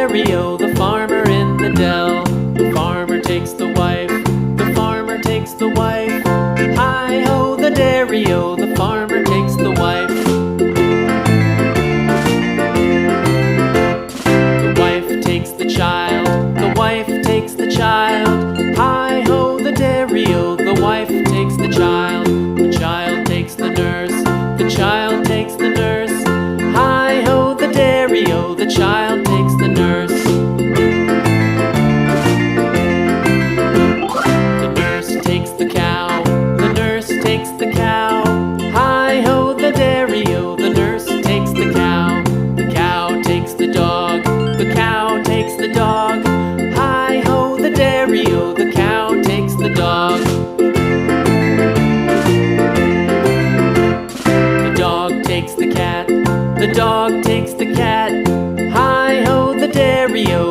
dairy-o, the farmer in the dell. The farmer takes the wife, the farmer takes the wife. Hi-ho, the dairy-o, the farmer takes the wife. The wife takes the child, the wife takes the child. Hi-ho, the dairy-o, the wife takes the child. The child takes the nurse, the child takes the nurse. Hi-ho, the dairy-o, the child takes the nurse. The nurse takes the cow, the nurse takes the cow. Hi-ho, the dairy-o, the nurse takes the cow. The cow takes the dog, the cow takes the dog. Hi-ho, the dairy-o, the cow takes the dog. The dog takes the cat, the dog takes the cat. Hi-ho, the dairy-o,